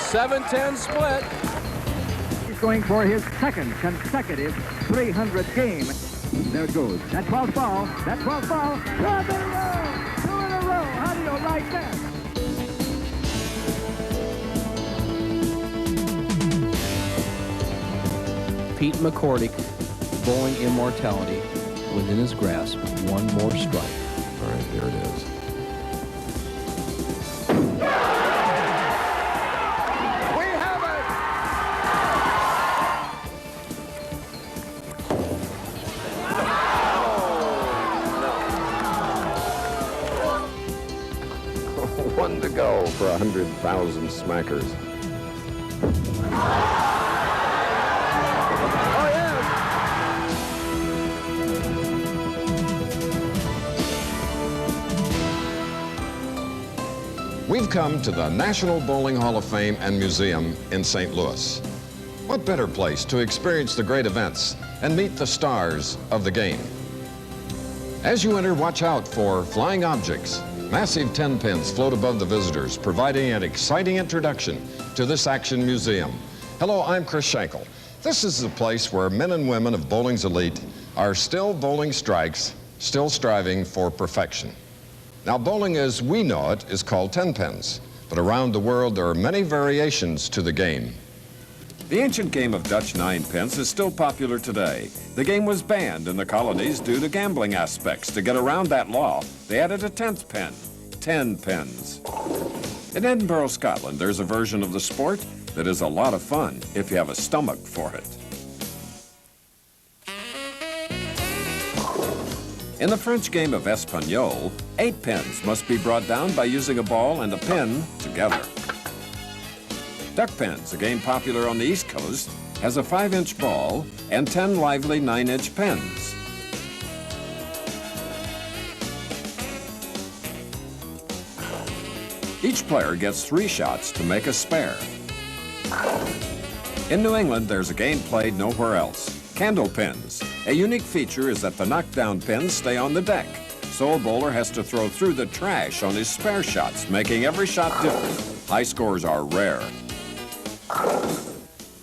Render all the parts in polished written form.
7-10 split. He's going for his second consecutive 300 game. There it goes. That 12th ball. That 12th ball. 2 in a row. 2 in a row. How do you like that? Pete McCordick, bowling immortality within his grasp. One more strike. All right, there it is. We have it. One to go for 100,000 smackers. We've come to the National Bowling Hall of Fame and Museum in St. Louis. What better place to experience the great events and meet the stars of the game? As you enter, watch out for flying objects. Massive 10 pins float above the visitors, providing an exciting introduction to this action museum. Hello, I'm Chris Schenkel. This is the place where men and women of bowling's elite are still bowling strikes, still striving for perfection. Now, bowling as we know it is called 10 pins, but around the world there are many variations to the game. The ancient game of Dutch 9 pins is still popular today. The game was banned in the colonies due to gambling aspects. To get around that law, they added a 10th pin, 10 pins. In Edinburgh, Scotland, there's a version of the sport that is a lot of fun if you have a stomach for it. In the French game of Espagnole, 8 pins must be brought down by using a ball and a pin together. Duck pins, a game popular on the East Coast, has a 5-inch ball and 10 lively 9-inch pins. Each player gets 3 shots to make a spare. In New England, there's a game played nowhere else. Candle pins. A unique feature is that the knockdown pins stay on the deck, so a bowler has to throw through the trash on his spare shots, making every shot different. High scores are rare.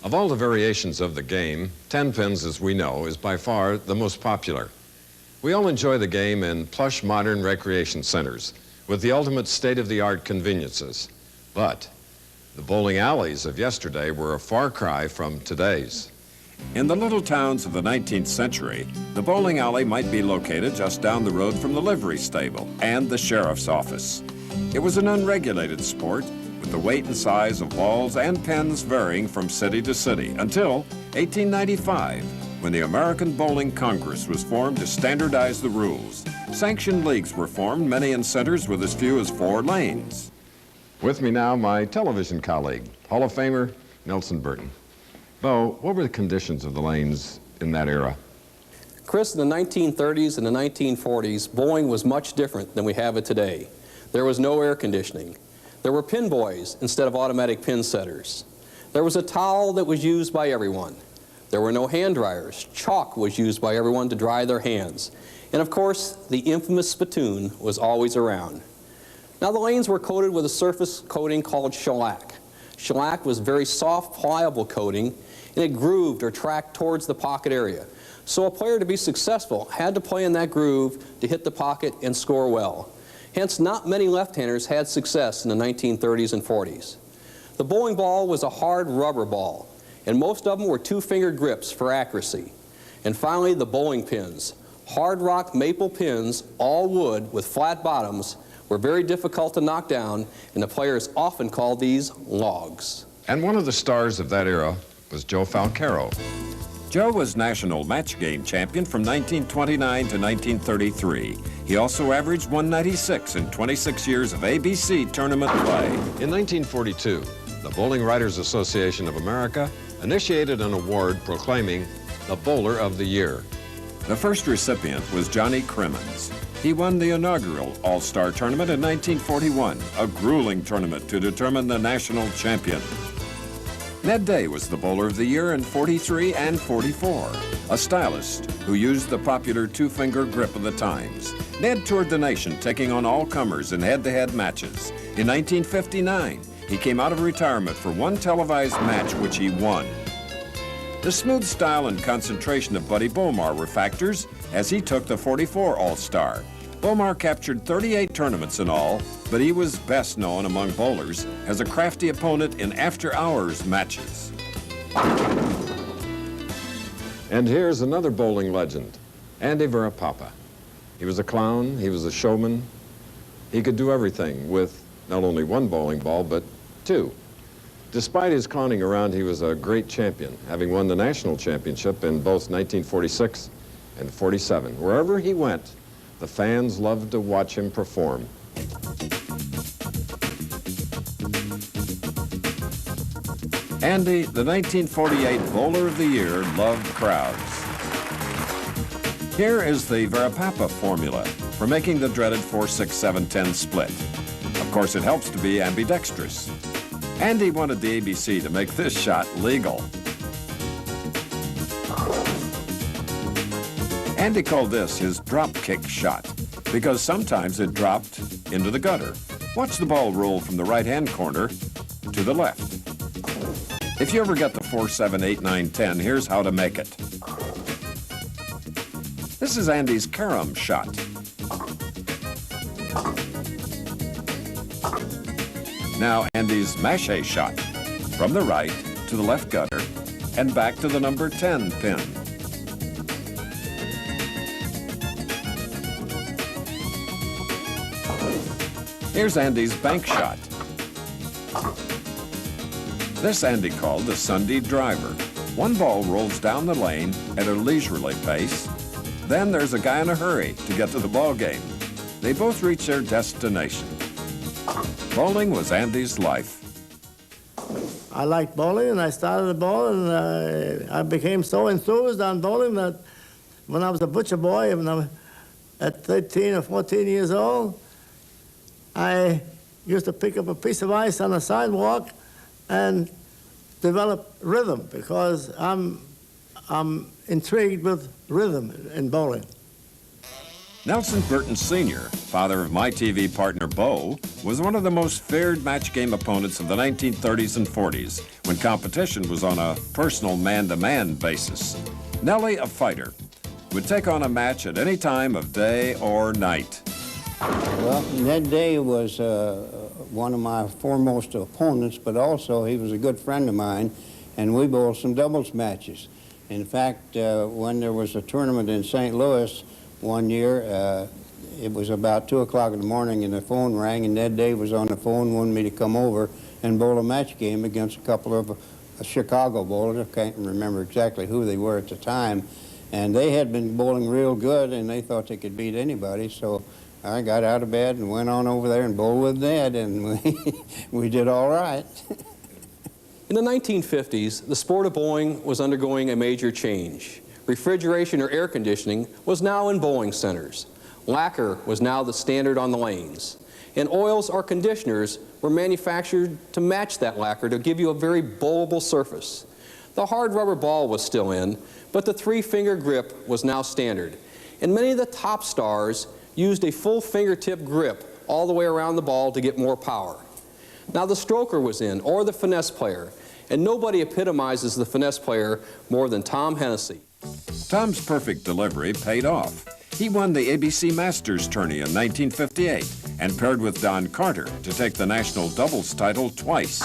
Of all the variations of the game, 10 pins, as we know, is by far the most popular. We all enjoy the game in plush modern recreation centers with the ultimate state-of-the-art conveniences. But the bowling alleys of yesterday were a far cry from today's. In the little towns of the 19th century, the bowling alley might be located just down the road from the livery stable and the sheriff's office. It was an unregulated sport, with the weight and size of balls and pins varying from city to city, until 1895, when the American Bowling Congress was formed to standardize the rules. Sanctioned leagues were formed, many in centers with as few as 4 lanes. With me now, my television colleague, Hall of Famer Nelson Burton. Bo, what were the conditions of the lanes in that era? Chris, in the 1930s and the 1940s, bowling was much different than we have it today. There was no air conditioning. There were pin boys instead of automatic pin setters. There was a towel that was used by everyone. There were no hand dryers. Chalk was used by everyone to dry their hands. And of course, the infamous spittoon was always around. Now, the lanes were coated with a surface coating called shellac. Shellac was very soft, pliable coating, and it grooved or tracked towards the pocket area. So a player, to be successful, had to play in that groove to hit the pocket and score well. Hence, not many left-handers had success in the 1930s and 40s. The bowling ball was a hard rubber ball, and most of them were 2-finger grips for accuracy. And finally, the bowling pins. Hard rock maple pins, all wood with flat bottoms, were very difficult to knock down, and the players often called these logs. And one of the stars of that era was Joe Falcaro. Joe was national match game champion from 1929 to 1933. He also averaged 196 in 26 years of ABC tournament play. In 1942, the Bowling Writers Association of America initiated an award proclaiming the Bowler of the Year. The first recipient was Johnny Crimmins. He won the inaugural All-Star Tournament in 1941, a grueling tournament to determine the national champion. Ned Day was the Bowler of the Year in 43 and 44, a stylist who used the popular 2-finger grip of the times. Ned toured the nation, taking on all comers in head-to-head matches. In 1959, he came out of retirement for one televised match which he won. The smooth style and concentration of Buddy Bomar were factors as he took the 44 All-Star. Bomar captured 38 tournaments in all, but he was best known among bowlers as a crafty opponent in after-hours matches. And here's another bowling legend, Andy Verapapa. He was a clown, he was a showman. He could do everything with not only one bowling ball, but two. Despite his clowning around, he was a great champion, having won the national championship in both 1946 and 47. Wherever he went, the fans loved to watch him perform. Andy, the 1948 Bowler of the Year, loved crowds. Here is the Verapapa formula for making the dreaded 4-6-7-10 split. Of course, it helps to be ambidextrous. Andy wanted the ABC to make this shot legal. Andy called this his drop kick shot because sometimes it dropped into the gutter. Watch the ball roll from the right-hand corner to the left. If you ever get the 4, 7, 8, 9, 10, here's how to make it. This is Andy's carom shot. Now Andy's mache shot, from the right to the left gutter and back to the number 10 pin. Here's Andy's bank shot. This Andy called the Sunday driver. One ball rolls down the lane at a leisurely pace. Then there's a guy in a hurry to get to the ball game. They both reach their destination. Bowling was Andy's life. I liked bowling, and I started bowling, and I became so enthused on bowling that when I was a butcher boy, when I was at 13 or 14 years old, I used to pick up a piece of ice on the sidewalk and develop rhythm, because I'm intrigued with rhythm in bowling. Nelson Burton Sr., father of my TV partner Bo, was one of the most feared match game opponents of the 1930s and 40s, when competition was on a personal man-to-man basis. Nellie, a fighter, would take on a match at any time of day or night. Well, Ned Day was one of my foremost opponents, but also he was a good friend of mine, and we bowled some doubles matches. In fact, when there was a tournament in St. Louis one year, it was about 2 o'clock in the morning, and the phone rang, and Ned Day was on the phone, wanted me to come over and bowl a match game against a couple of Chicago bowlers. I can't remember exactly who they were at the time, and they had been bowling real good, and they thought they could beat anybody, so I got out of bed and went on over there and bowled with Ned, and we did all right. In the 1950s, the sport of bowling was undergoing a major change. Refrigeration or air conditioning was now in bowling centers. Lacquer was now the standard on the lanes. And oils or conditioners were manufactured to match that lacquer to give you a very bowlable surface. The hard rubber ball was still in, but the 3-finger grip was now standard. And many of the top stars used a full fingertip grip all the way around the ball to get more power. Now the stroker was in, or the finesse player, and nobody epitomizes the finesse player more than Tom Hennessy. Tom's perfect delivery paid off. He won the ABC Masters tourney in 1958 and paired with Don Carter to take the national doubles title twice.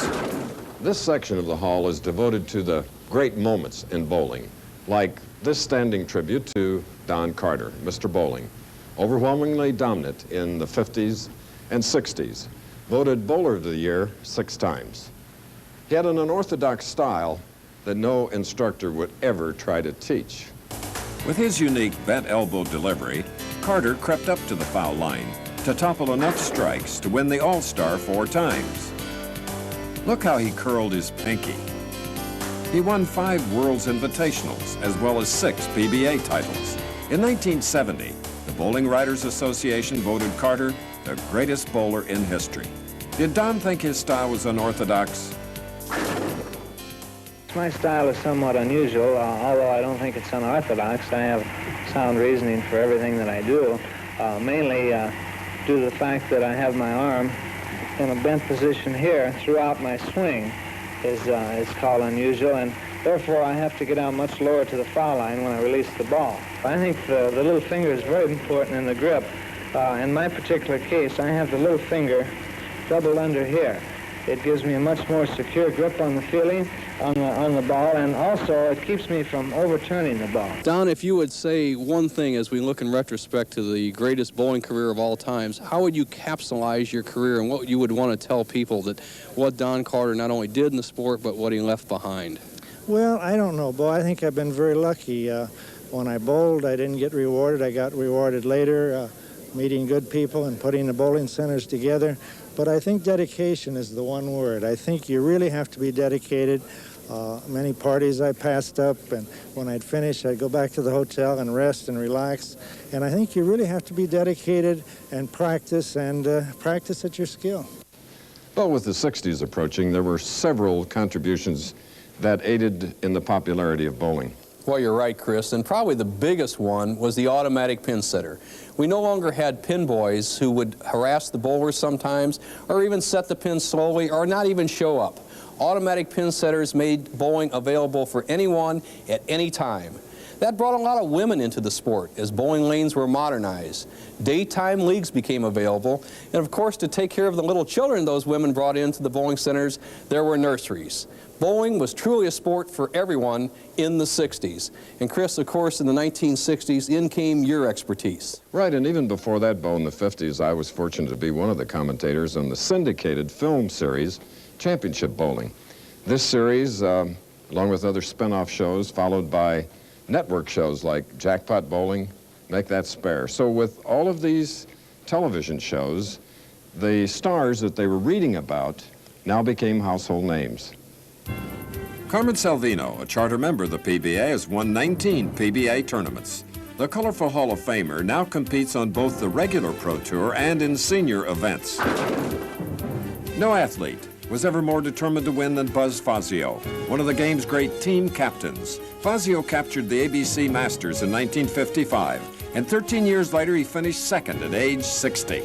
This section of the hall is devoted to the great moments in bowling, like this standing tribute to Don Carter, Mr. Bowling, overwhelmingly dominant in the 50s and 60s, voted Bowler of the Year 6 times. He had an unorthodox style that no instructor would ever try to teach. With his unique bent elbow delivery, Carter crept up to the foul line to topple enough strikes to win the All-Star 4 times. Look how he curled his pinky. He won 5 World's Invitationals as well as 6 PBA titles. In 1970, the Bowling Writers Association voted Carter the greatest bowler in history. Did Don think his style was unorthodox? My style is somewhat unusual, although I don't think it's unorthodox. I have sound reasoning for everything that I do, mainly due to the fact that I have my arm in a bent position here throughout my swing is called unusual, and therefore I have to get out much lower to the foul line when I release the ball. I think the little finger is very important in the grip. In my particular case, I have the little finger doubled under here. It gives me a much more secure grip on the feeling, on the ball, and also it keeps me from overturning the ball. Don, if you would say one thing as we look in retrospect to the greatest bowling career of all times, how would you capsulize your career and what you would want to tell people that what Don Carter not only did in the sport, but what he left behind? Well, I don't know, Bo. I think I've been very lucky. When I bowled, I didn't get rewarded. I got rewarded later, meeting good people and putting the bowling centers together. But I think dedication is the one word. I think you really have to be dedicated. Many parties I passed up, and when I'd finish, I'd go back to the hotel and rest and relax. And I think you really have to be dedicated and practice at your skill. Well, with the 60s approaching, there were several contributions that aided in the popularity of bowling. Well, you're right, Chris, and probably the biggest one was the automatic pin setter. We no longer had pin boys who would harass the bowlers sometimes, or even set the pin slowly, or not even show up. Automatic pin setters made bowling available for anyone at any time. That brought a lot of women into the sport as bowling lanes were modernized. Daytime leagues became available, and of course, to take care of the little children those women brought into the bowling centers, there were nurseries. Bowling was truly a sport for everyone in the 60s. And Chris, of course, in the 1960s, in came your expertise. Right, and even before that, Bo, in the 50s, I was fortunate to be one of the commentators on the syndicated film series, Championship Bowling. This series, along with other spin-off shows, followed by network shows like Jackpot Bowling, Make That Spare. So with all of these television shows, the stars that they were reading about now became household names. Carmen Salvino, a charter member of the PBA, has won 19 PBA tournaments. The colorful Hall of Famer now competes on both the regular Pro Tour and in senior events. No athlete was ever more determined to win than Buzz Fazio, one of the game's great team captains. Fazio captured the ABC Masters in 1955, and 13 years later he finished second at age 60.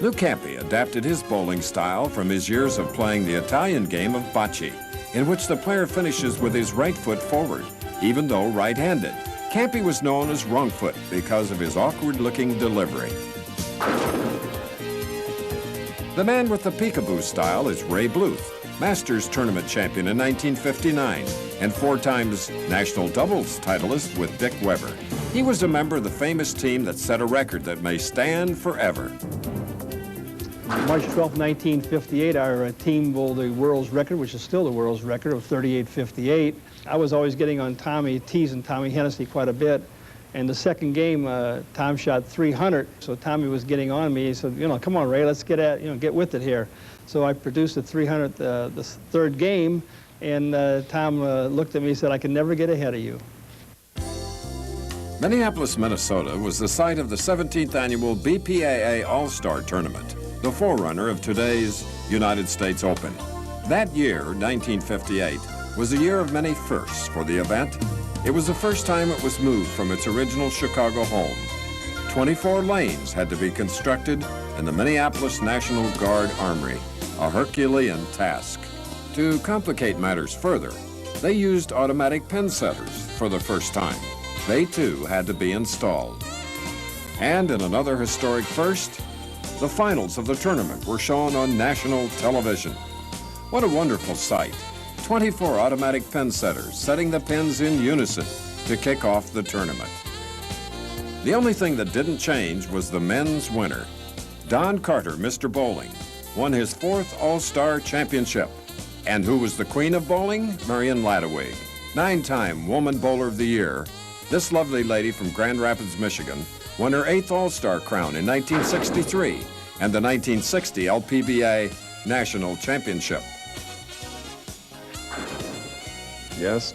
Lou Campi adapted his bowling style from his years of playing the Italian game of bocce, in which the player finishes with his right foot forward, even though right-handed. Campi was known as wrong foot because of his awkward-looking delivery. The man with the peekaboo style is Ray Bluth, Masters Tournament champion in 1959, and 4 times national doubles titleist with Dick Weber. He was a member of the famous team that set a record that may stand forever. March 12, 1958, our team bowled the world's record, which is still the world's record, of 38.58. I was always getting on Tommy, teasing Tommy Hennessy quite a bit. And the second game, Tom shot 300, so Tommy was getting on me. He said, you know, come on, Ray, let's get with it here. So I produced the 300th, the third game, and Tom looked at me and said, I can never get ahead of you. Minneapolis, Minnesota was the site of the 17th annual BPAA All-Star Tournament, the forerunner of today's United States Open. That year, 1958, was a year of many firsts for the event. It was the first time it was moved from its original Chicago home. 24 lanes had to be constructed in the Minneapolis National Guard Armory, a Herculean task. To complicate matters further, they used automatic pin setters for the first time. They too had to be installed. And in another historic first, the finals of the tournament were shown on national television. What a wonderful sight. 24 automatic pin setters setting the pins in unison to kick off the tournament. The only thing that didn't change was the men's winner. Don Carter, Mr. Bowling, won his 4th All-Star Championship. And who was the queen of bowling? Marion Ladewig, 9-time Woman Bowler of the Year. This lovely lady from Grand Rapids, Michigan, won her 8th All-Star crown in 1963 and the 1960 LPBA National Championship. Yes.